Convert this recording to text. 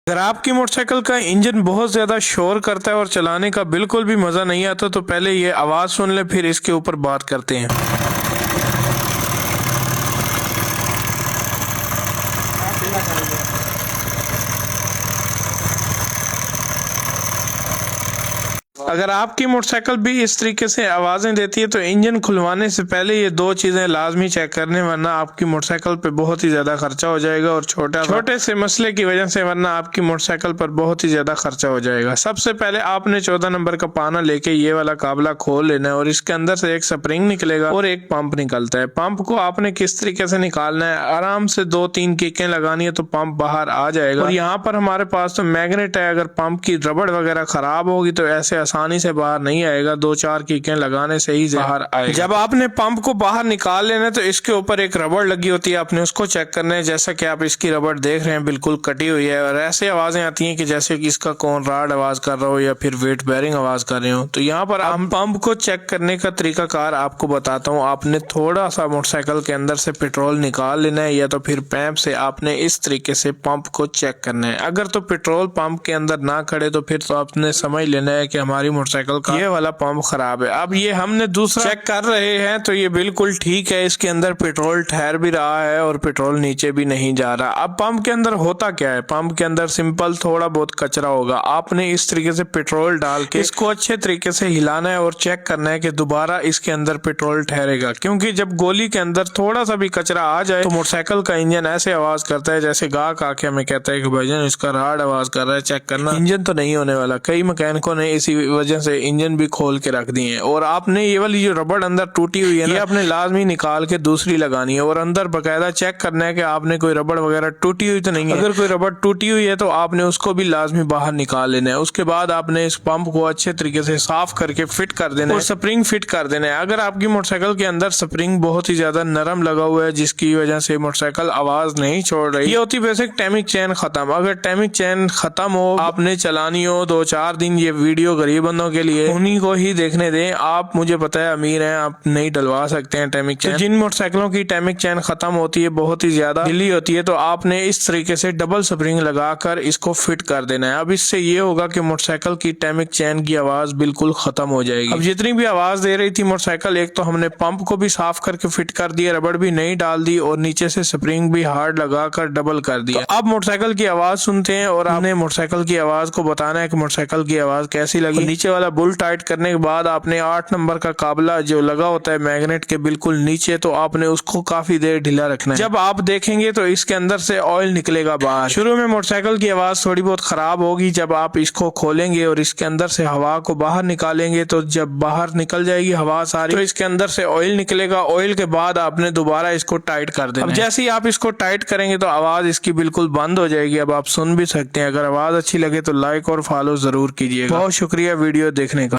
अगर आपकी मोटरसाइकिल का इंजन बहुत ज़्यादा शोर करता है और चलाने का बिल्कुल भी मज़ा नहीं आता तो पहले ये आवाज़ सुन ले, फिर इसके ऊपर बात करते हैं। अगर आपकी मोटरसाइकिल भी इस तरीके से आवाज़ें देती है तो इंजन खुलवाने से पहले ये दो चीज़ें लाजमी चेक करने, वरना आपकी मोटरसाइकिल पे बहुत ही ज़्यादा खर्चा हो जाएगा और छोटे से मसले की वजह से वरना आपकी मोटरसाइकिल पर बहुत ही ज़्यादा खर्चा हो जाएगा। सबसे पहले आपने 14 नंबर का पाना लेके ये वाला काबला खोल लेना है और इसके अंदर से एक स्प्रिंग निकलेगा और एक पंप निकलता है। पंप को आपने किस तरीके से निकालना है, आराम से 2-3 किकें लगानी है तो पंप बाहर आ जाएगा। और यहाँ पर हमारे पास तो मैग्नेट है, अगर पंप की रबड़ वगैरह खराब होगी तो ऐसे आसानी से बाहर नहीं आएगा, 2-4 किकें लगाने से ही बाहर आएगा। जब आपने पंप को बाहर निकाल लेना तो इसके ऊपर एक रबड़ लगी होती है, आपने उसको चेक करना है। जैसा कि आप इसकी रबड़ देख रहे हैं बिल्कुल कटी हुई है और ऐसे आवाजें आती हैं कि जैसे कि इसका कौन राड आवाज कर रहा हो या फिर वेट बेरिंग आवाज कर रहे हो। तो यहाँ पर हम पंप को चेक करने का तरीकाकार आपको बताता हूँ। आपने थोड़ा सा मोटरसाइकिल के अंदर से पेट्रोल निकाल लेना है या तो फिर पैप से आपने इस तरीके से पंप को चेक करना है। अगर तो पेट्रोल पंप के अंदर ना खड़े तो फिर तो आपने समझ लेना है कि हमारी मोटरसाइकिल का ये वाला पंप खराब है। अब ये हमने दूसरा चेक कर रहे हैं तो ये बिल्कुल ठीक है, इसके अंदर पेट्रोल ठहर भी रहा है और पेट्रोल नीचे भी नहीं जा रहा। अब पंप के अंदर होता क्या है, पंप के अंदर सिंपल थोड़ा बहुत कचरा होगा। आपने इस तरीके से पेट्रोल डाल के इसको अच्छे तरीके से हिलाना है और चेक करना है कि दोबारा इसके अंदर पेट्रोल ठहरेगा, क्योंकि जब गोली के अंदर थोड़ा सा भी कचरा आ जाए तो मोटरसाइकिल का इंजन ऐसे आवाज करता है जैसे गाहक आके हमें कहता है कि भाईजान इसका राड आवाज कर रहा है, चेक करना। इंजन तो नहीं होने वाला। कई मैकेनिकों ने इसी वजह से इंजन भी खोल के रख दिए हैं। और आपने ये वाली जो रबड़ अंदर टूटी हुई है ना, ये आपने लाजमी निकाल के दूसरी लगानी है और अंदर बकायदा चेक करना है कि आपने कोई रबड़ वगैरह टूटी हुई तो नहीं है। अगर कोई रबड़ टूटी हुई है तो आपने उसको भी लाजमी बाहर निकाल लेना है। उसके बाद आपने इस पंप को अच्छे तरीके से साफ करके फिट कर देना है और स्प्रिंग फिट कर देना है। अगर आपकी मोटरसाइकिल के अंदर स्प्रिंग बहुत ही ज्यादा नरम लगा हुआ है जिसकी वजह से मोटरसाइकिल आवाज नहीं छोड़ रही, ये होती बेसिक टाइमिंग चेन खत्म। अगर टाइमिंग चेन खत्म हो, आपने चलानी हो 2-4 दिन, ये वीडियो गरीब बंदों के लिए, उन्हीं को ही देखने दें। आप मुझे पता है अमीर हैं, आप नहीं डलवा सकते हैं टाइमिंग चेन। तो जिन मोटरसाइकिलों की टाइमिंग चेन खत्म होती है, बहुत ही ज्यादा ढीली होती है, तो आपने इस तरीके से डबल स्प्रिंग लगाकर इसको फिट कर देना है। अब इससे ये होगा कि मोटरसाइकिल की टाइमिंग चेन की आवाज बिल्कुल खत्म हो जाएगी। अब जितनी भी आवाज दे रही थी मोटरसाइकिल, एक तो हमने पंप को भी साफ करके फिट कर दिया, रबड़ भी नहीं डाल दी और नीचे से स्प्रिंग भी हार्ड लगाकर डबल कर दिया। तो अब मोटरसाइकिल की आवाज सुनते हैं और आपने मोटरसाइकिल की आवाज को बताना है कि मोटरसाइकिल की आवाज कैसी लगी। नीचे वाला बुल टाइट करने के बाद आपने 8 नंबर का काबला जो लगा होता है मैग्नेट के बिल्कुल नीचे, तो आपने उसको काफी देर ढीला रखना है। जब आप देखेंगे तो इसके अंदर से ऑयल निकलेगा बाहर। शुरू में मोटरसाइकिल की आवाज थोड़ी बहुत खराब होगी, जब आप इसको खोलेंगे और इसके अंदर से हवा को बाहर निकालेंगे तो जब बाहर निकल जाएगी हवा सारी, तो इसके अंदर से ऑयल निकलेगा। ऑयल के बाद आपने दोबारा इसको टाइट कर देना। अब जैसे ही आप इसको टाइट करेंगे तो आवाज इसकी बिल्कुल बंद हो जाएगी। अब आप सुन भी सकते हैं। अगर आवाज अच्छी लगे तो लाइक और फॉलो जरूर कीजिएगा। बहुत शुक्रिया वीडियो देखने का।